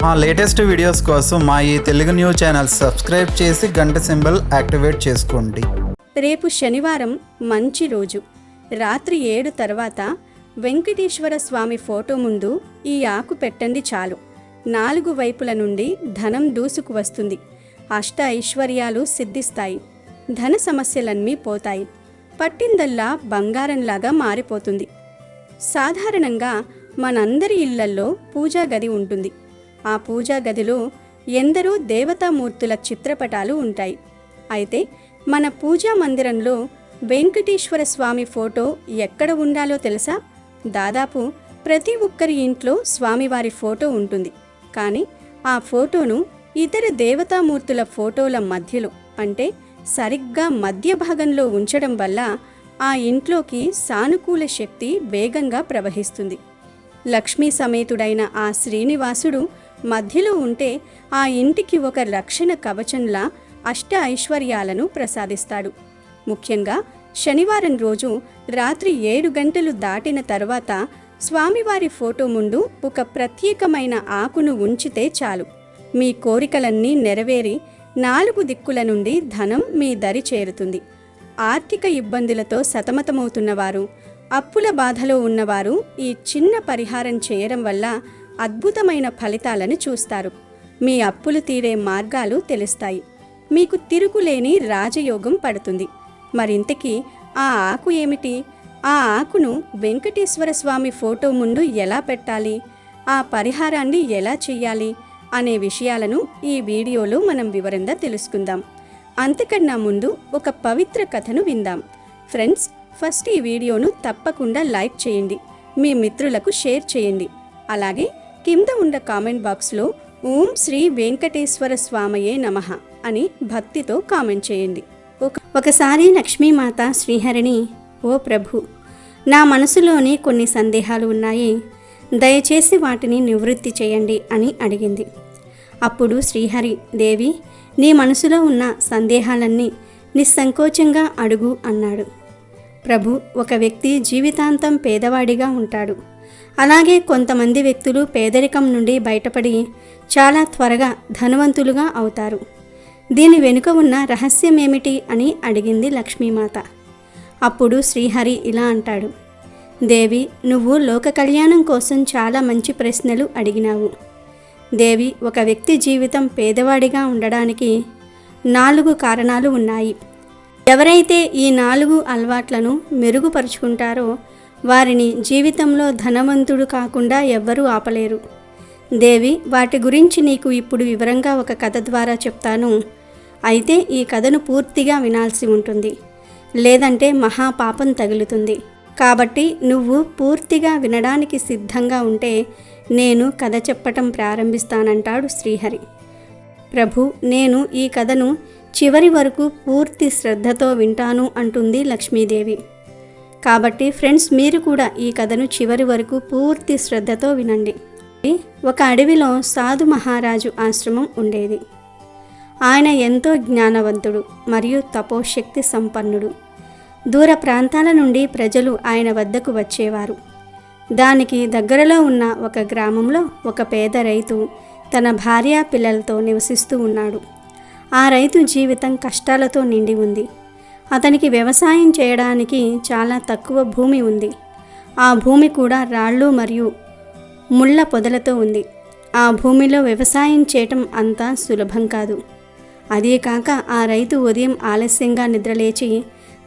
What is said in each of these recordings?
మా latest videos కోసం మా ఈ తెలుగు న్యూస్ ఛానల్ సబ్స్క్రైబ్ చేసి గంట సింబల్ యాక్టివేట్ చేసుకోండి. రేపు శనివారం మంచి రోజు. రాత్రి 7 తర్వాత వెంకటేశ్వర స్వామి ఫోటో ముందు ఈ ఆకు పెట్టండి చాలు. 4 వైపుల నుండి ధనం దూసుకు వస్తుంది. అష్ట ఐశ్వర్యాలు సిద్ధిస్తాయి. ధన సమస్యలన్నీ పోతాయి. పట్టిందల్లా బంగారంలాగా మారిపోతుంది. సాధారణంగా మనందరి ఇళ్లల్లో పూజా గది ఉంటుంది. ఆ పూజా గదిలో ఎందరో దేవతామూర్తుల చిత్రపటాలు ఉంటాయి. అయితే మన పూజా మందిరంలో వెంకటేశ్వర స్వామి ఫోటో ఎక్కడ ఉండాలో తెలుసా? దాదాపు ప్రతి ఒక్కరి ఇంట్లో స్వామివారి ఫోటో ఉంటుంది. కానీ ఆ ఫోటోను ఇతర దేవతామూర్తుల ఫోటోల మధ్యలో, అంటే సరిగ్గా మధ్య భాగంలో ఉంచడం వల్ల ఆ ఇంట్లోకి సానుకూల శక్తి వేగంగా ప్రవహిస్తుంది. లక్ష్మీ సమేతుడైన ఆ శ్రీనివాసుడు మధ్యలో ఉంటే ఆ ఇంటికి ఒక రక్షణ కవచంలా అష్ట ఐశ్వర్యాలను ప్రసాదిస్తాడు. ముఖ్యంగా శనివారం రోజు రాత్రి 7 గంటలు దాటిన తర్వాత స్వామివారి ఫోటో ముందు ఒక ప్రత్యేకమైన ఆకును ఉంచితే చాలు. మీ కోరికలన్నీ నెరవేరి 4 దిక్కుల నుండి ధనం మీ దరి చేరుతుంది. ఆర్థిక ఇబ్బందులతో సతమతమవుతున్నవారు, అప్పుల బాధలో ఉన్నవారు ఈ చిన్న పరిహారం చేయడం వల్ల అద్భుతమైన ఫలితాలను చూస్తారు. మీ అప్పులు తీరే మార్గాలు తెలుస్తాయి. మీకు తిరుగులేని రాజయోగం పడుతుంది. మరింతకీ ఆ ఆకు ఏమిటి? ఆ ఆకును వెంకటేశ్వర స్వామి ఫోటో ముందు ఎలా పెట్టాలి, ఆ పరిహారాన్ని ఎలా చెయ్యాలి అనే విషయాలను ఈ వీడియోలో మనం వివరంగా తెలుసుకుందాం. అంతకన్నా ముందు ఒక పవిత్ర కథను విందాం. ఫ్రెండ్స్, ఫస్ట్ ఈ వీడియోను తప్పకుండా లైక్ చేయండి, మీ మిత్రులకు షేర్ చేయండి. అలాగే కింద ఉన్న కామెంట్ బాక్స్లో ఓం శ్రీ వెంకటేశ్వర స్వామయే నమః అని భక్తితో కామెంట్ చేయండి. ఒకసారి లక్ష్మీమాత శ్రీహరిని, ఓ ప్రభు, నా మనసులోని కొన్ని సందేహాలు ఉన్నాయి, దయచేసి వాటిని నివృత్తి చేయండి అని అడిగింది. అప్పుడు శ్రీహరి, దేవి, నీ మనసులో ఉన్న సందేహాలన్నీ నిస్సంకోచంగా అడుగు అన్నాడు. ప్రభు, ఒక వ్యక్తి జీవితాంతం పేదవాడిగా ఉంటాడు. అలాగే కొంతమంది వ్యక్తులు పేదరికం నుండి బయటపడి చాలా త్వరగా ధనవంతులుగా అవుతారు. దీని వెనుక ఉన్న రహస్యం ఏమిటి అని అడిగింది లక్ష్మీమాత. అప్పుడు శ్రీహరి ఇలా అంటాడు, దేవి, నువ్వు లోక కళ్యాణం కోసం చాలా మంచి ప్రశ్నలు అడిగినావు. దేవి, ఒక వ్యక్తి జీవితం పేదవాడిగా ఉండడానికి 4 కారణాలు ఉన్నాయి. ఎవరైతే ఈ 4 అలవాట్లను మెరుగుపరుచుకుంటారో వారిని జీవితంలో ధనవంతుడు కాకుండా ఎవ్వరూ ఆపలేరు. దేవి, వాటి గురించి నీకు ఇప్పుడు వివరంగా ఒక కథ ద్వారా చెప్తాను. అయితే ఈ కథను పూర్తిగా వినాల్సి ఉంటుంది, లేదంటే మహాపాపం తగులుతుంది. కాబట్టి నువ్వు పూర్తిగా వినడానికి సిద్ధంగా ఉంటే నేను కథ చెప్పటం ప్రారంభిస్తానంటాడు శ్రీహరి. ప్రభు, నేను ఈ కథను చివరి వరకు పూర్తి శ్రద్ధతో వింటాను అంటుంది లక్ష్మీదేవి. కాబట్టి ఫ్రెండ్స్, మీరు కూడా ఈ కథను చివరి వరకు పూర్తి శ్రద్ధతో వినండి. ఒక అడవిలో సాధు మహారాజు ఆశ్రమం ఉండేది. ఆయన ఎంతో జ్ఞానవంతుడు మరియు తపోశక్తి సంపన్నుడు. దూర ప్రాంతాల నుండి ప్రజలు ఆయన వద్దకు వచ్చేవారు. దానికి దగ్గరలో ఉన్న ఒక గ్రామంలో ఒక పేద రైతు తన భార్య పిల్లలతో నివసిస్తూ ఉన్నాడు. ఆ రైతు జీవితం కష్టాలతో నిండి ఉంది. అతనికి వ్యవసాయం చేయడానికి చాలా తక్కువ భూమి ఉంది. ఆ భూమి కూడా రాళ్ళు మరియు ముళ్ళ పొదలతో ఉంది. ఆ భూమిలో వ్యవసాయం చేయటం అంత సులభం కాదు. అదే కాక ఆ రైతు ఉదయం ఆలస్యంగా నిద్రలేచి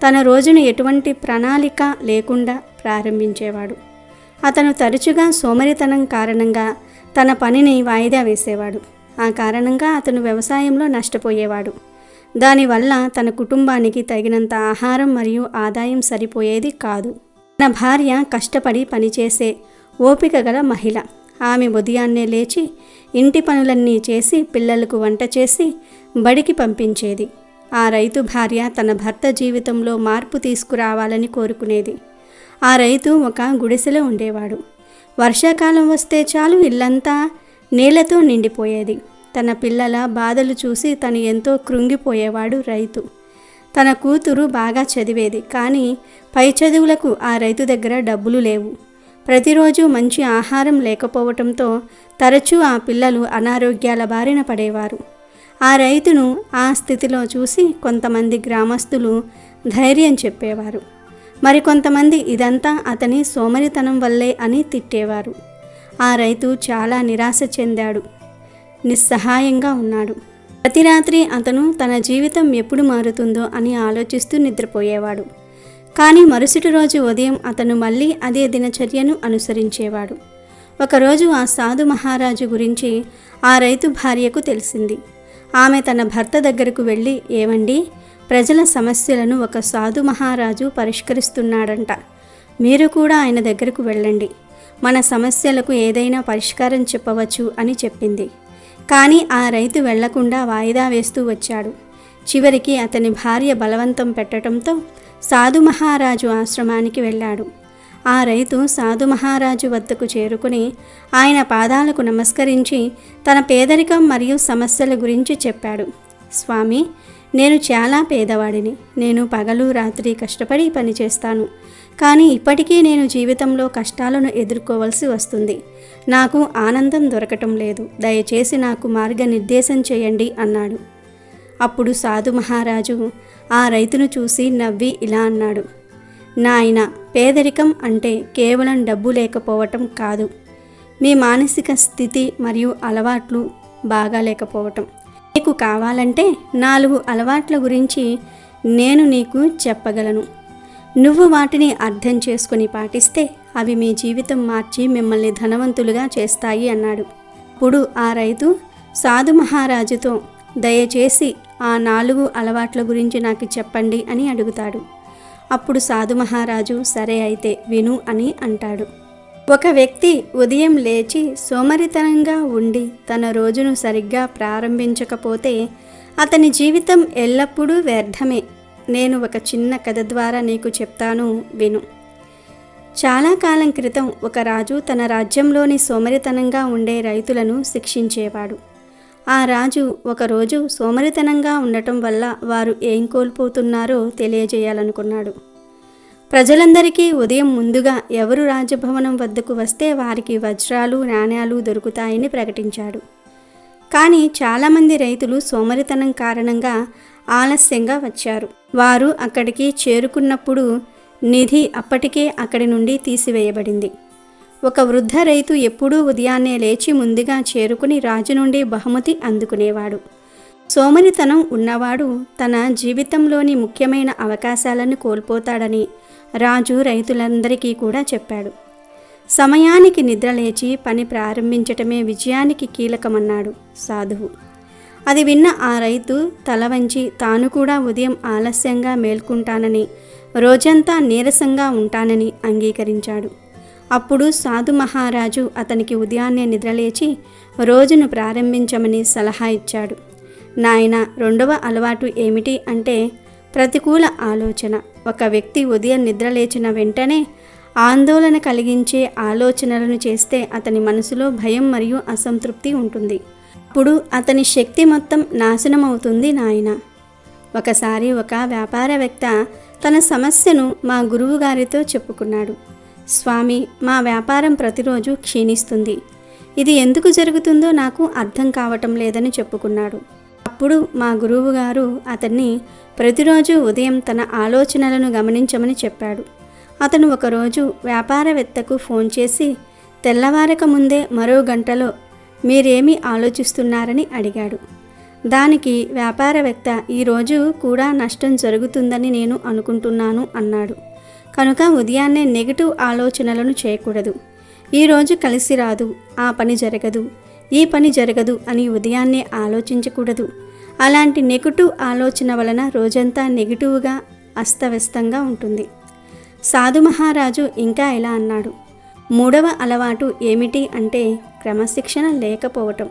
తన రోజును ఎటువంటి ప్రణాళిక లేకుండా ప్రారంభించేవాడు. అతను తరచుగా సోమరితనం కారణంగా తన పనిని వాయిదా వేసేవాడు. ఆ కారణంగా అతను వ్యవసాయంలో నష్టపోయేవాడు. దానివల్ల తన కుటుంబానికి తగినంత ఆహారం మరియు ఆదాయం సరిపోయేది కాదు. తన భార్య కష్టపడి పనిచేసే ఓపిక గల మహిళ. ఆమె ఉదయాన్నే లేచి ఇంటి పనులన్నీ చేసి పిల్లలకు వంట చేసి బడికి పంపించేది. ఆ రైతు భార్య తన భర్త జీవితంలో మార్పు తీసుకురావాలని కోరుకునేది. ఆ రైతు ఒక గుడిసెలో ఉండేవాడు. వర్షాకాలం వస్తే చాలు ఇల్లంతా నీళ్లతో నిండిపోయేది. తన పిల్లల బాధలు చూసి తను ఎంతో కృంగిపోయేవాడు రైతు. తన కూతురు బాగా చదివేది, కానీ పై చదువులకు ఆ రైతు దగ్గర డబ్బులు లేవు. ప్రతిరోజు మంచి ఆహారం లేకపోవటంతో తరచూ ఆ పిల్లలు అనారోగ్యాల బారిన పడేవారు. ఆ రైతును ఆ స్థితిలో చూసి కొంతమంది గ్రామస్తులు ధైర్యం చెప్పేవారు. మరికొంతమంది ఇదంతా అతని సోమరితనం వల్లే అని తిట్టేవారు. ఆ రైతు చాలా నిరాశ చెందాడు, నిస్సహాయంగా ఉన్నాడు. ప్రతి రాత్రి అతను తన జీవితం ఎప్పుడు మారుతుందో అని ఆలోచిస్తూ నిద్రపోయేవాడు. కానీ మరుసటి రోజు ఉదయం అతను మళ్ళీ అదే దినచర్యను అనుసరించేవాడు. ఒకరోజు ఆ సాధు మహారాజు గురించి ఆ రైతు భార్యకు తెలిసింది. ఆమె తన భర్త దగ్గరకు వెళ్ళి, ఏమండి, ప్రజల సమస్యలను ఒక సాధు మహారాజు పరిష్కరిస్తున్నాడంట, మీరు కూడా ఆయన దగ్గరకు వెళ్ళండి, మన సమస్యలకు ఏదైనా పరిష్కారం చెప్పవచ్చు అని చెప్పింది. కానీ ఆ రైతు వెళ్లకుండా వాయిదా వేస్తూ వచ్చాడు. చివరికి అతని భార్య బలవంతం పెట్టడంతో సాధు మహారాజు ఆశ్రమానికి వెళ్ళాడు. ఆ రైతు సాధు మహారాజు వద్దకు చేరుకుని ఆయన పాదాలకు నమస్కరించి తన పేదరికం మరియు సమస్యల గురించి చెప్పాడు. స్వామి, నేను చాలా పేదవాడిని. నేను పగలు రాత్రి కష్టపడి పనిచేస్తాను. కానీ ఇప్పటికీ నేను జీవితంలో కష్టాలను ఎదుర్కోవలసి వస్తుంది. నాకు ఆనందం దొరకటం లేదు. దయచేసి నాకు మార్గనిర్దేశం చేయండి అన్నాడు. అప్పుడు సాధు మహారాజు ఆ రైతును చూసి నవ్వి ఇలా అన్నాడు, నాయనా, పేదరికం అంటే కేవలం డబ్బు లేకపోవటం కాదు, మీ మానసిక స్థితి మరియు అలవాట్లు బాగాలేకపోవటం. నీకు కావాలంటే 4 అలవాట్ల గురించి నేను నీకు చెప్పగలను. నువ్వు వాటిని అర్థం చేసుకుని పాటిస్తే అవి మీ జీవితం మార్చి మిమ్మల్ని ధనవంతులుగా చేస్తాయి అన్నాడు. అప్పుడు ఆ రైతు సాధు మహారాజుతో, దయచేసి ఆ 4 అలవాట్ల గురించి నాకు చెప్పండి అని అడుగుతాడు. అప్పుడు సాధు మహారాజు, సరే అయితే విను అని అంటాడు. ఒక వ్యక్తి ఉదయం లేచి సోమరితనంగా ఉండి తన రోజును సరిగ్గా ప్రారంభించకపోతే అతని జీవితం ఎల్లప్పుడూ వ్యర్థమే. నేను ఒక చిన్న కథ ద్వారా నీకు చెప్తాను, విను. చాలా కాలం క్రితం ఒక రాజు తన రాజ్యంలోని సోమరితనంగా ఉండే రైతులను శిక్షించేవాడు. ఆ రాజు ఒకరోజు సోమరితనంగా ఉండటం వల్ల వారు ఏం కోల్పోతున్నారో తెలియజేయాలనుకున్నాడు. ప్రజలందరికీ ఉదయం ముందుగా ఎవరు రాజభవనం వద్దకు వస్తే వారికి వజ్రాలు, నాణ్యాలు దొరుకుతాయని ప్రకటించాడు. కానీ చాలామంది రైతులు సోమరితనం కారణంగా ఆలస్యంగా వచ్చారు. వారు అక్కడికి చేరుకున్నప్పుడు నిధి అప్పటికే అక్కడి నుండి తీసివేయబడింది. ఒక వృద్ధ రైతు ఎప్పుడూ ఉదయాన్నే లేచి ముందుగా చేరుకుని రాజు నుండి బహుమతి అందుకునేవాడు. సోమరితనం ఉన్నవాడు తన జీవితంలోని ముఖ్యమైన అవకాశాలను కోల్పోతాడని రాజు రైతులందరికీ కూడా చెప్పాడు. సమయానికి నిద్రలేచి పని ప్రారంభించటమే విజయానికి కీలకమన్నాడు సాధువు. అది విన్న ఆ రైతు తల వంచి తాను కూడా ఉదయం ఆలస్యంగా మేల్కుంటానని, రోజంతా నీరసంగా ఉంటానని అంగీకరించాడు. అప్పుడు సాధు మహారాజు అతనికి ఉదయాన్నే నిద్రలేచి రోజును ప్రారంభించమని సలహా ఇచ్చాడు. నాయన, 2వ అలవాటు ఏమిటి అంటే ప్రతికూల ఆలోచన. ఒక వ్యక్తి ఉదయం నిద్రలేచిన వెంటనే ఆందోళన కలిగించే ఆలోచనలను చేస్తే అతని మనసులో భయం మరియు అసంతృప్తి ఉంటుంది. అప్పుడు అతని శక్తి మొత్తం నాశనమవుతుంది నాయన. ఒకసారి ఒక వ్యాపారవేత్త తన సమస్యను మా గురువు గారితో చెప్పుకున్నాడు. స్వామి, మా వ్యాపారం ప్రతిరోజు క్షీణిస్తుంది. ఇది ఎందుకు జరుగుతుందో నాకు అర్థం కావటం లేదని చెప్పుకున్నాడు. అప్పుడు మా గురువు గారు అతన్ని ప్రతిరోజు ఉదయం తన ఆలోచనలను గమనించమని చెప్పాడు. అతను ఒకరోజు వ్యాపారవేత్తకు ఫోన్ చేసి తెల్లవారక ముందే మరో గంటలో మీరేమి ఆలోచిస్తున్నారని అడిగాడు. దానికి వ్యాపారవేత్త, ఈరోజు కూడా నష్టం జరుగుతుందని నేను అనుకుంటున్నాను అన్నాడు. కనుక ఉదయాన్నే నెగిటివ్ ఆలోచనలను చేయకూడదు. ఈరోజు కలిసి రాదు, ఆ పని జరగదు, ఈ పని జరగదు అని ఉదయాన్నే ఆలోచించకూడదు. అలాంటి నెగిటివ్ ఆలోచన వలన రోజంతా నెగిటివ్గా అస్తవ్యస్తంగా ఉంటుంది. సాధు మహారాజు ఇంకా ఇలా అన్నాడు, 3వ అలవాటు ఏమిటి అంటే క్రమశిక్షణ లేకపోవటం.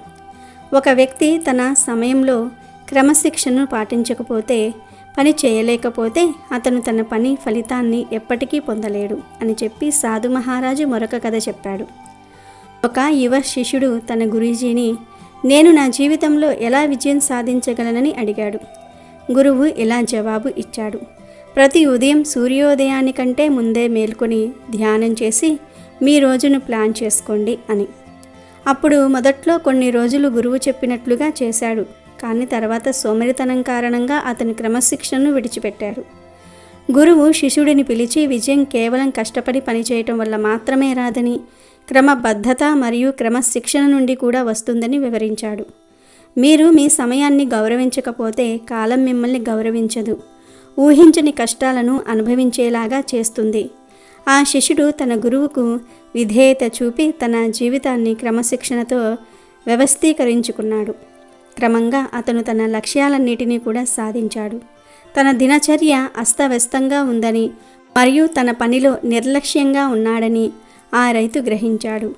ఒక వ్యక్తి తన సమయంలో క్రమశిక్షణను పాటించకపోతే, పని చేయలేకపోతే అతను తన పని ఫలితాన్ని ఎప్పటికీ పొందలేడు అని చెప్పి సాధు మహారాజు మరొక కథ చెప్పాడు. ఒక యువ శిష్యుడు తన గురూజీని, నేను నా జీవితంలో ఎలా విజయం సాధించగలనని అడిగాడు. గురువు ఇలా జవాబు ఇచ్చాడు, ప్రతి ఉదయం సూర్యోదయానికంటే ముందే మేల్కొని ధ్యానం చేసి మీ రోజును ప్లాన్ చేసుకోండి అని. అప్పుడు మొదట్లో కొన్ని రోజులు గురువు చెప్పినట్లుగా చేశాడు. కానీ తర్వాత సోమరితనం కారణంగా అతని క్రమశిక్షణను విడిచిపెట్టారు. గురువు శిష్యుడిని పిలిచి విజయం కేవలం కష్టపడి పనిచేయటం వల్ల మాత్రమే రాదని, క్రమబద్ధత మరియు క్రమశిక్షణ నుండి కూడా వస్తుందని వివరించాడు. మీరు మీ సమయాన్ని గౌరవించకపోతే కాలం మిమ్మల్ని గౌరవించదు, ఊహించని కష్టాలను అనుభవించేలాగా చేస్తుంది. ఆ శిష్యుడు తన గురువుకు విధేయత చూపి తన జీవితాన్ని క్రమశిక్షణతో వ్యవస్థీకరించుకున్నాడు. క్రమంగా అతను తన లక్ష్యాలన్నిటినీ కూడా సాధించాడు. తన దినచర్య అస్తవ్యస్తంగా ఉందని మరియు తన పనిలో నిర్లక్ష్యంగా ఉన్నాడని ఆ రైతు గ్రహించాడు.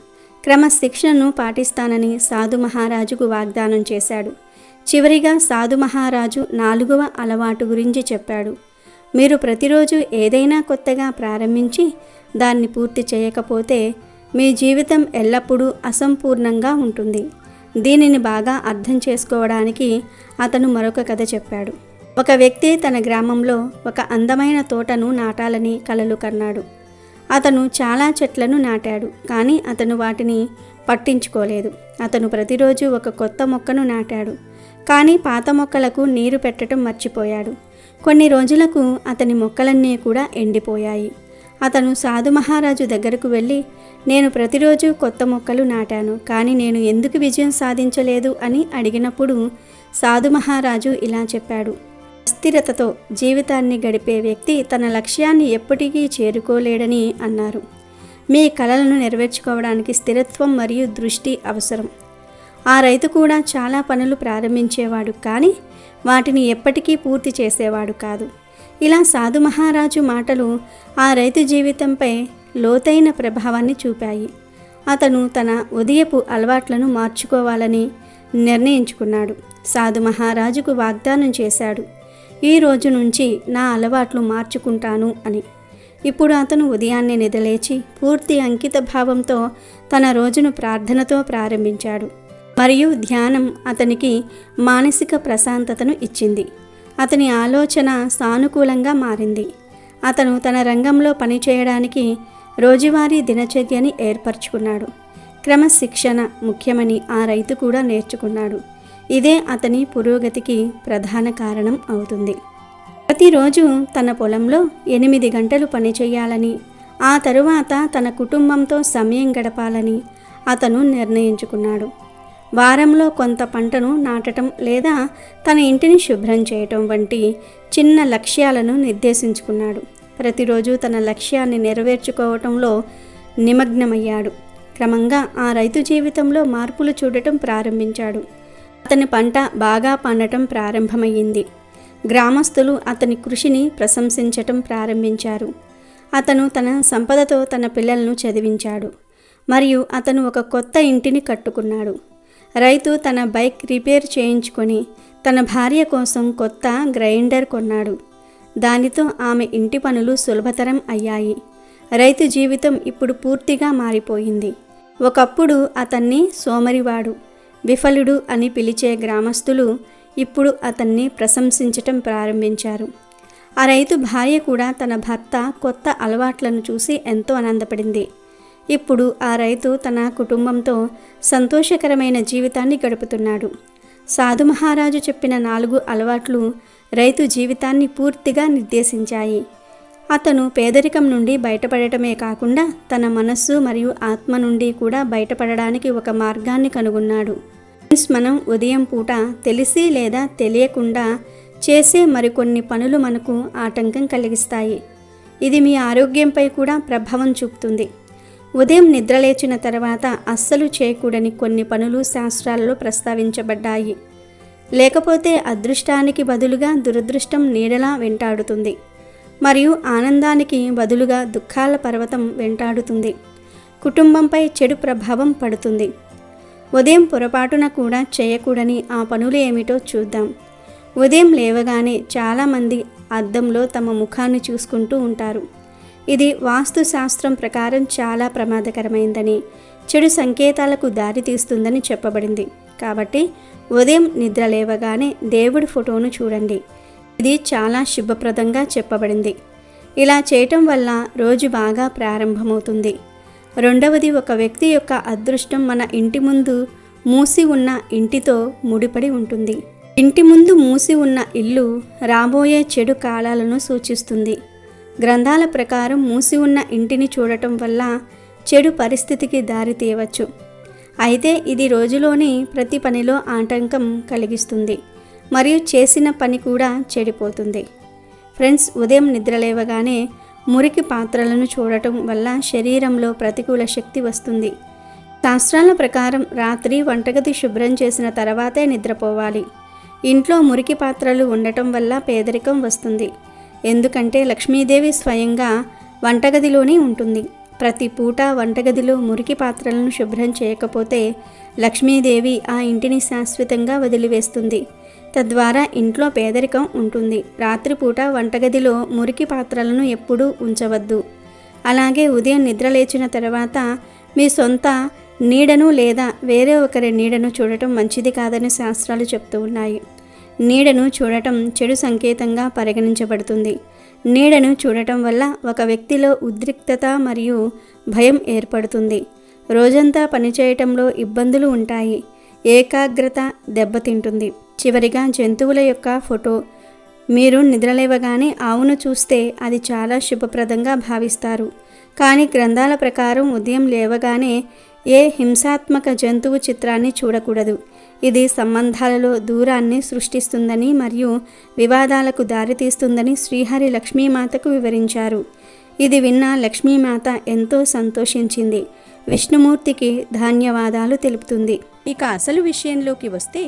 క్రమశిక్షణను పాటిస్తానని సాధు మహారాజుకు వాగ్దానం చేశాడు. చివరిగా సాధు మహారాజు 4వ అలవాటు గురించి చెప్పాడు. మీరు ప్రతిరోజు ఏదైనా కొత్తగా ప్రారంభించి దాన్ని పూర్తి చేయకపోతే మీ జీవితం ఎల్లప్పుడూ అసంపూర్ణంగా ఉంటుంది. దీనిని బాగా అర్థం చేసుకోవడానికి అతను మరొక కథ చెప్పాడు. ఒక వ్యక్తి తన గ్రామంలో ఒక అందమైన తోటను నాటాలని కలలు కన్నాడు. అతను చాలా చెట్లను నాటాడు, కానీ అతను వాటిని పట్టించుకోలేదు. అతను ప్రతిరోజు ఒక కొత్త మొక్కను నాటాడు, కానీ పాత మొక్కలకు నీరు పెట్టడం మర్చిపోయాడు. కొన్ని రోజులకు అతని మొక్కలన్నీ కూడా ఎండిపోయాయి. అతను సాధు మహారాజు దగ్గరకు వెళ్ళి, నేను ప్రతిరోజు కొత్త మొక్కలు నాటాను, కానీ నేను ఎందుకు విజయం సాధించలేదు అని అడిగినప్పుడు సాధు మహారాజు ఇలా చెప్పాడు. అస్థిరతతో జీవితాన్ని గడిపే వ్యక్తి తన లక్ష్యాన్ని ఎప్పటికీ చేరుకోలేడని అన్నారు. మీ కలలను నెరవేర్చుకోవడానికి స్థిరత్వం మరియు దృష్టి అవసరం. ఆ రైతు కూడా చాలా పనులు ప్రారంభించేవాడు, కానీ వాటిని ఎప్పటికీ పూర్తి చేసేవాడు కాదు. ఇలా సాధు మహారాజు మాటలు ఆ రైతు జీవితంపై లోతైన ప్రభావాన్ని చూపాయి. అతను తన ఉదయపు అలవాట్లను మార్చుకోవాలని నిర్ణయించుకున్నాడు. సాధు మహారాజుకు వాగ్దానం చేశాడు, ఈ రోజు నుంచి నా అలవాట్లు మార్చుకుంటాను అని. ఇప్పుడు అతను ఉదయాన్నే నిద్రలేచి పూర్తి అంకిత భావంతో తన రోజును ప్రార్థనతో ప్రారంభించాడు. మరియు ధ్యానం అతనికి మానసిక ప్రశాంతతను ఇచ్చింది. అతని ఆలోచన సానుకూలంగా మారింది. అతను తన రంగంలో పనిచేయడానికి రోజువారీ దినచర్యని ఏర్పరచుకున్నాడు. క్రమశిక్షణ ముఖ్యమని ఆ రైతు కూడా నేర్చుకున్నాడు. ఇదే అతని పురోగతికి ప్రధాన కారణం అవుతుంది. ప్రతిరోజు తన పొలంలో 8 గంటలు పనిచేయాలని, ఆ తరువాత తన కుటుంబంతో సమయం గడపాలని అతను నిర్ణయించుకున్నాడు. వారంలో కొంత పంటను నాటడం లేదా తన ఇంటిని శుభ్రం చేయటం వంటి చిన్న లక్ష్యాలను నిర్దేశించుకున్నాడు. ప్రతిరోజు తన లక్ష్యాన్ని నెరవేర్చుకోవటంలో నిమగ్నమయ్యాడు. క్రమంగా ఆ రైతు జీవితంలో మార్పులు చూడటం ప్రారంభించాడు. అతని పంట బాగా పండటం ప్రారంభమయ్యింది. గ్రామస్తులు అతని కృషిని ప్రశంసించటం ప్రారంభించారు. అతను తన సంపదతో తన పిల్లలను చదివించాడు మరియు అతను ఒక కొత్త ఇంటిని కట్టుకున్నాడు. రైతు తన బైక్ రిపేర్ చేయించుకొని తన భార్య కోసం కొత్త గ్రైండర్ కొన్నాడు. దానితో ఆమె ఇంటి పనులు సులభతరం అయ్యాయి. రైతు జీవితం ఇప్పుడు పూర్తిగా మారిపోయింది. ఒకప్పుడు అతన్ని సోమరివాడు, విఫలుడు అని పిలిచే గ్రామస్తులు ఇప్పుడు అతన్ని ప్రశంసించటం ప్రారంభించారు. ఆ రైతు భార్య కూడా తన భర్త కొత్త అలవాట్లను చూసి ఎంతో ఆనందపడింది. ఇప్పుడు ఆ రైతు తన కుటుంబంతో సంతోషకరమైన జీవితాన్ని గడుపుతున్నాడు. సాధు మహారాజు చెప్పిన 4 అలవాట్లు రైతు జీవితాన్ని పూర్తిగా నిర్దేశించాయి. అతను పేదరికం నుండి బయటపడటమే కాకుండా తన మనస్సు మరియు ఆత్మ నుండి కూడా బయటపడడానికి ఒక మార్గాన్ని కనుగొన్నాడు. మనం ఉదయం పూట తెలిసి లేదా తెలియకుండా చేసే మరికొన్ని పనులు మనకు ఆటంకం కలిగిస్తాయి. ఇది మీ ఆరోగ్యంపై కూడా ప్రభావం చూపుతుంది. ఉదయం నిద్రలేచిన తర్వాత అస్సలు చేయకూడని కొన్ని పనులు శాస్త్రాలలో ప్రస్తావించబడ్డాయి. లేకపోతే అదృష్టానికి బదులుగా దురదృష్టం నీడలా వెంటాడుతుంది మరియు ఆనందానికి బదులుగా దుఃఖాల పర్వతం వెంటాడుతుంది. కుటుంబంపై చెడు ప్రభావం పడుతుంది. ఉదయం పొరపాటున కూడా చేయకూడని ఆ పనులు ఏమిటో చూద్దాం. ఉదయం లేవగానే చాలామంది అద్దంలో తమ ముఖాన్ని చూసుకుంటూ ఉంటారు. ఇది వాస్తుశాస్త్రం ప్రకారం చాలా ప్రమాదకరమైందని, చెడు సంకేతాలకు దారితీస్తుందని చెప్పబడింది. కాబట్టి ఉదయం నిద్ర లేవగానే దేవుడి ఫోటోను చూడండి. ఇది చాలా శుభప్రదంగా చెప్పబడింది. ఇలా చేయటం వల్ల రోజు బాగా ప్రారంభమవుతుంది. రెండవది, ఒక వ్యక్తి యొక్క అదృష్టం మన ఇంటి ముందు మూసి ఉన్న ఇంటితో ముడిపడి ఉంటుంది. ఇంటి ముందు మూసి ఉన్న ఇల్లు రాబోయే చెడు కాలాలను సూచిస్తుంది. గ్రంథాల ప్రకారం మూసి ఉన్న ఇంటిని చూడటం వల్ల చెడు పరిస్థితికి దారి తీయవచ్చు. అయితే ఇది రోజులోని ప్రతి పనిలో ఆటంకం కలిగిస్తుంది మరియు చేసిన పని కూడా చెడిపోతుంది. ఫ్రెండ్స్, ఉదయం నిద్రలేవగానే మురికి పాత్రలను చూడటం వల్ల శరీరంలో ప్రతికూల శక్తి వస్తుంది. శాస్త్రాల ప్రకారం రాత్రి వంటగది శుభ్రం చేసిన తర్వాతే నిద్రపోవాలి. ఇంట్లో మురికి పాత్రలు ఉండటం వల్ల పేదరికం వస్తుంది. ఎందుకంటే లక్ష్మీదేవి స్వయంగా వంటగదిలోనే ఉంటుంది. ప్రతి పూట వంటగదిలో మురికి పాత్రలను శుభ్రం చేయకపోతే లక్ష్మీదేవి ఆ ఇంటిని శాశ్వతంగా వదిలివేస్తుంది. తద్వారా ఇంట్లో పేదరికం ఉంటుంది. రాత్రిపూట వంటగదిలో మురికి పాత్రలను ఎప్పుడూ ఉంచవద్దు. అలాగే ఉదయం నిద్ర లేచిన తర్వాత మీ సొంత నీడను లేదా వేరే ఒకరి నీడను చూడటం మంచిది కాదని శాస్త్రాలు చెప్తూ ఉన్నాయి. నీడను చూడటం చెడు సంకేతంగా పరిగణించబడుతుంది. నీడను చూడటం వల్ల ఒక వ్యక్తిలో ఉద్రిక్తత మరియు భయం ఏర్పడుతుంది. రోజంతా పనిచేయటంలో ఇబ్బందులు ఉంటాయి. ఏకాగ్రత దెబ్బతింటుంది. చివరిగా జంతువుల యొక్క ఫోటో. మీరు నిద్రలేవగానే ఆవును చూస్తే అది చాలా శుభప్రదంగా భావిస్తారు. కానీ గ్రంథాల ప్రకారం ఉదయం లేవగానే ఏ హింసాత్మక జంతువు చిత్రాన్ని చూడకూడదు. ఇది సంబంధాలలో దూరాన్ని సృష్టిస్తుందని మరియు వివాదాలకు దారితీస్తుందని శ్రీహరి లక్ష్మీమాతకు వివరించారు. ఇది విన్న లక్ష్మీమాత ఎంతో సంతోషించింది. విష్ణుమూర్తికి ధన్యవాదాలు తెలుపుతుంది. ఇక అసలు విషయంలోకి వస్తే,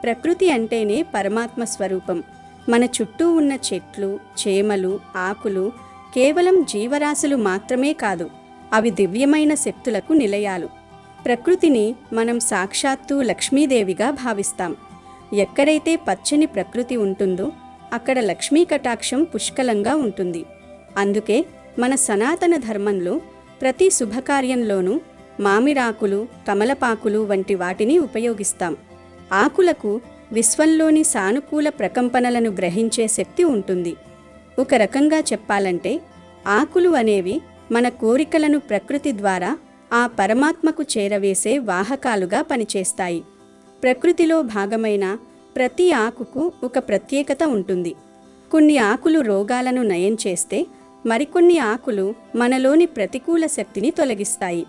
ప్రకృతి అంటేనే పరమాత్మ స్వరూపం. మన చుట్టూ ఉన్న చెట్లు, చేమలు, ఆకులు కేవలం జీవరాశులు మాత్రమే కాదు, అవి దివ్యమైన శక్తులకు నిలయాలు. ప్రకృతిని మనం సాక్షాత్తు లక్ష్మీదేవిగా భావిస్తాం. ఎక్కడైతే పచ్చని ప్రకృతి ఉంటుందో అక్కడ లక్ష్మీ కటాక్షం పుష్కలంగా ఉంటుంది. అందుకే మన సనాతన ధర్మంలో ప్రతి శుభకార్యంలోనూ మామిడాకులు, కమలపాకులు వంటి వాటిని ఉపయోగిస్తాం. ఆకులకు విశ్వంలోని సానుకూల ప్రకంపనలను గ్రహించే శక్తి ఉంటుంది. ఒక రకంగా చెప్పాలంటే ఆకులు అనేవి మన కోరికలను ప్రకృతి ద్వారా ఆ పరమాత్మకు చేరవేసే వాహకాలుగా పనిచేస్తాయి. ప్రకృతిలో భాగమైన ప్రతి ఆకుకు ఒక ప్రత్యేకత ఉంటుంది. కొన్ని ఆకులు రోగాలను నయం చేస్తే మరికొన్ని ఆకులు మనలోని ప్రతికూల శక్తిని తొలగిస్తాయి.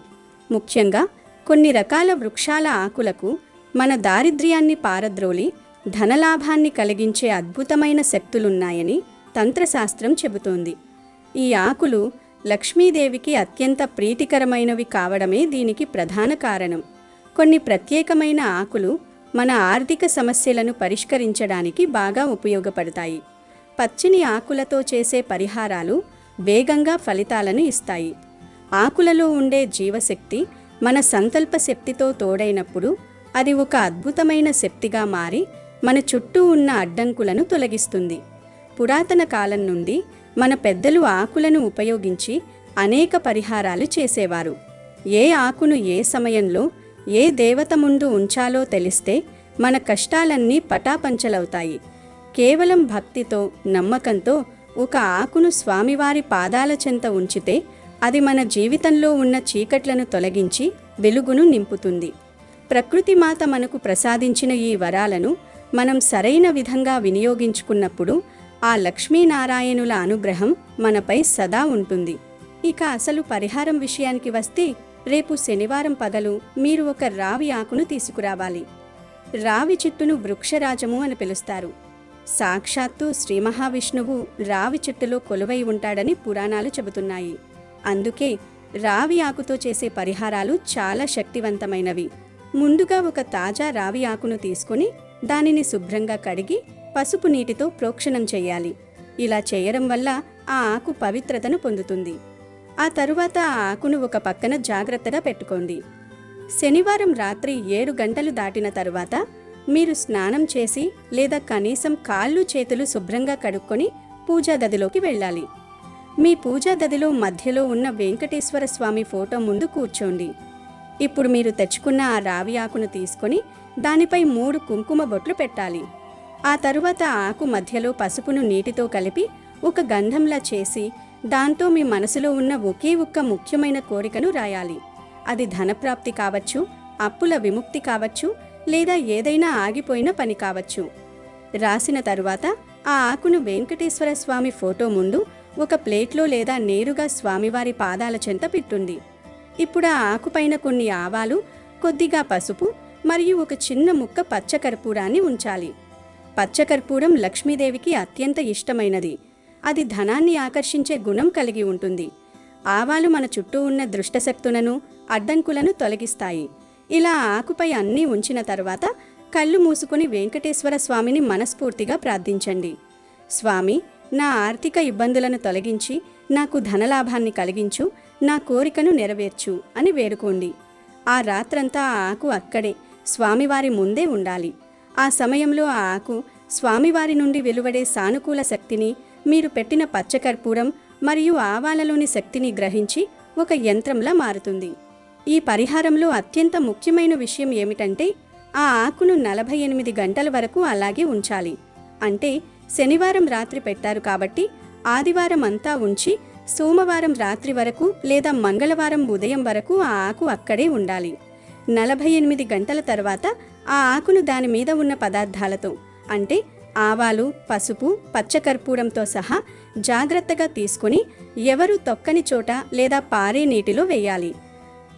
ముఖ్యంగా కొన్ని రకాల వృక్షాల ఆకులకు మన దారిద్ర్యాన్ని పారద్రోలి ధనలాభాన్ని కలిగించే అద్భుతమైన శక్తులున్నాయని తంత్రశాస్త్రం చెబుతోంది. ఈ ఆకులు లక్ష్మీదేవికి అత్యంత ప్రీతికరమైనవి కావడమే దీనికి ప్రధాన కారణం. కొన్ని ప్రత్యేకమైన ఆకులు మన ఆర్థిక సమస్యలను పరిష్కరించడానికి బాగా ఉపయోగపడతాయి. పచ్చని ఆకులతో చేసే పరిహారాలు వేగంగా ఫలితాలను ఇస్తాయి. ఆకులలో ఉండే జీవశక్తి మన సంకల్ప శక్తితో తోడైనప్పుడు అది ఒక అద్భుతమైన శక్తిగా మారి మన చుట్టూ ఉన్న అడ్డంకులను తొలగిస్తుంది. పురాతన కాలం నుండి మన పెద్దలు ఆకులను ఉపయోగించి అనేక పరిహారాలు చేసేవారు. ఏ ఆకును ఏ సమయంలో ఏ దేవత ముందు ఉంచాలో తెలిస్తే మన కష్టాలన్నీ పటాపంచలవుతాయి. కేవలం భక్తితో, నమ్మకంతో ఒక ఆకును స్వామివారి పాదాల చెంత ఉంచితే అది మన జీవితంలో ఉన్న చీకట్లను తొలగించి వెలుగును నింపుతుంది. ప్రకృతి మాత మనకు ప్రసాదించిన ఈ వరాలను మనం సరైన విధంగా వినియోగించుకున్నప్పుడు ఆ లక్ష్మీనారాయణుల అనుగ్రహం మనపై సదా ఉంటుంది. ఇక అసలు పరిహారం విషయానికి వస్తే, రేపు శనివారం పగలు మీరు ఒక రావి ఆకును తీసుకురావాలి. రావి చెట్టును వృక్షరాజము అని పిలుస్తారు. సాక్షాత్తు శ్రీ మహావిష్ణువు రావి చెట్టులో కొలువై ఉంటాడని పురాణాలు చెబుతున్నాయి. అందుకే రావి ఆకుతో చేసే పరిహారాలు చాలా శక్తివంతమైనవి. ముందుగా ఒక తాజా రావి ఆకును తీసుకొని దానిని శుభ్రంగా కడిగి పసుపు నీటితో ప్రోక్షణం చేయాలి. ఇలా చేయడం వల్ల ఆ ఆకు పవిత్రతను పొందుతుంది. ఆ తరువాత ఆ ఆకును ఒక పక్కన జాగ్రత్తగా పెట్టుకోండి. శనివారం రాత్రి 7 గంటలు దాటిన తరువాత మీరు స్నానం చేసి లేదా కనీసం కాళ్ళు చేతులు శుభ్రంగా కడుక్కొని పూజా గదిలోకి వెళ్ళాలి. మీ పూజా గదిలో మధ్యలో ఉన్న వెంకటేశ్వర స్వామి ఫోటో ముందు కూర్చోండి. ఇప్పుడు మీరు తెచ్చుకున్న ఆ రావి ఆకును తీసుకొని దానిపై 3 కుంకుమ బొట్లు పెట్టాలి. ఆ తరువాత ఆ ఆకు మధ్యలో పసుపును నీటితో కలిపి ఒక గంధంలా చేసి దాంతో మీ మనసులో ఉన్న ఒకే ఒక్క ముఖ్యమైన కోరికను రాయాలి. అది ధనప్రాప్తి కావచ్చు, అప్పుల విముక్తి కావచ్చు, లేదా ఏదైనా ఆగిపోయిన పని కావచ్చు. రాసిన తరువాత ఆ ఆకును వెంకటేశ్వర స్వామి ఫోటో ముందు ఒక ప్లేట్లో లేదా నేరుగా స్వామివారి పాదాల చెంత పెట్టుంది. ఇప్పుడు ఆ ఆకుపైన కొన్ని ఆవాలు, కొద్దిగా పసుపు మరియు ఒక చిన్న ముక్క పచ్చకర్పూరాన్ని ఉంచాలి. పచ్చకర్పూరం లక్ష్మీదేవికి అత్యంత ఇష్టమైనది. అది ధనాన్ని ఆకర్షించే గుణం కలిగి ఉంటుంది. ఆవాలు మన చుట్టూ ఉన్న దుష్టశక్తులను, అడ్డంకులను తొలగిస్తాయి. ఇలా ఆకుపై అన్నీ ఉంచిన తరువాత కళ్ళు మూసుకొని వెంకటేశ్వర స్వామిని మనస్ఫూర్తిగా ప్రార్థించండి. స్వామి, నా ఆర్థిక ఇబ్బందులను తొలగించి నాకు ధనలాభాన్ని కలిగించు, నా కోరికను నెరవేర్చు అని వేడుకోండి. ఆ రాత్రంతా ఆ ఆకు అక్కడే స్వామివారి ముందే ఉండాలి. ఆ సమయంలో ఆ ఆకు స్వామివారి నుండి వెలువడే సానుకూల శక్తిని, మీరు పెట్టిన పచ్చకర్పూరం మరియు ఆవాలలోని శక్తిని గ్రహించి ఒక యంత్రంలా మారుతుంది. ఈ పరిహారంలో అత్యంత ముఖ్యమైన విషయం ఏమిటంటే ఆ ఆకును 48 గంటల వరకు అలాగే ఉంచాలి. అంటే శనివారం రాత్రి పెట్టారు కాబట్టి ఆదివారం అంతా ఉంచి సోమవారం రాత్రి వరకు లేదా మంగళవారం ఉదయం వరకు ఆ ఆకు అక్కడే ఉండాలి. 48 గంటల తర్వాత ఆ ఆకును దాని మీద ఉన్న పదార్థాలతో అంటే ఆవాలు, పసుపు, పచ్చకర్పూరంతో సహా జాగ్రత్తగా తీసుకుని ఎవరు తొక్కని చోట లేదా పారే నీటిలో వేయాలి.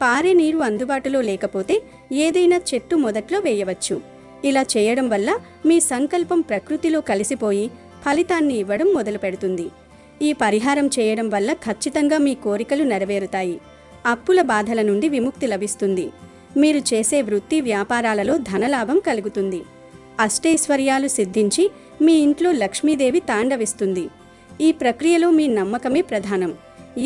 పారే నీరు అందుబాటులో లేకపోతే ఏదైనా చెట్టు మొదట్లో వేయవచ్చు. ఇలా చేయడం వల్ల మీ సంకల్పం ప్రకృతిలో కలిసిపోయి ఫలితాన్ని ఇవ్వడం మొదలు పెడుతుంది. ఈ పరిహారం చేయడం వల్ల ఖచ్చితంగా మీ కోరికలు నెరవేరుతాయి. అప్పుల బాధల నుండి విముక్తి లభిస్తుంది. మీరు చేసే వృత్తి వ్యాపారాలలో ధనలాభం కలుగుతుంది. అష్టైశ్వర్యాలు సిద్ధించి మీ ఇంట్లో లక్ష్మీదేవి తాండవిస్తుంది. ఈ ప్రక్రియలో మీ నమ్మకమే ప్రధానం.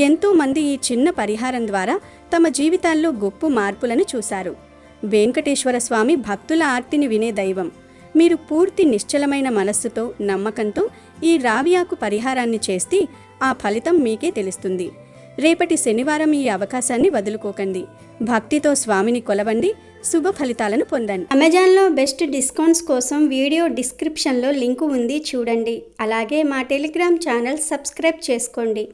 ఎంతో మంది ఈ చిన్న పరిహారం ద్వారా తమ జీవితాల్లో గొప్ప మార్పులను చూశారు. వెంకటేశ్వర స్వామి భక్తుల ఆర్తిని వినే దైవం. మీరు పూర్తి నిశ్చలమైన మనస్సుతో, నమ్మకంతో ఈ రావియాకు పరిహారాన్ని చేస్తే ఆ ఫలితం మీకే తెలుస్తుంది. రేపటి శనివారం ఈ అవకాశాన్ని వదులుకోకండి. భక్తితో స్వామిని కొలవండి, శుభ ఫలితాలను పొందండి. అమెజాన్లో బెస్ట్ డిస్కౌంట్స్ కోసం వీడియో డిస్క్రిప్షన్లో లింకు ఉంది, చూడండి. అలాగే మా టెలిగ్రామ్ ఛానల్ సబ్స్క్రైబ్ చేసుకోండి.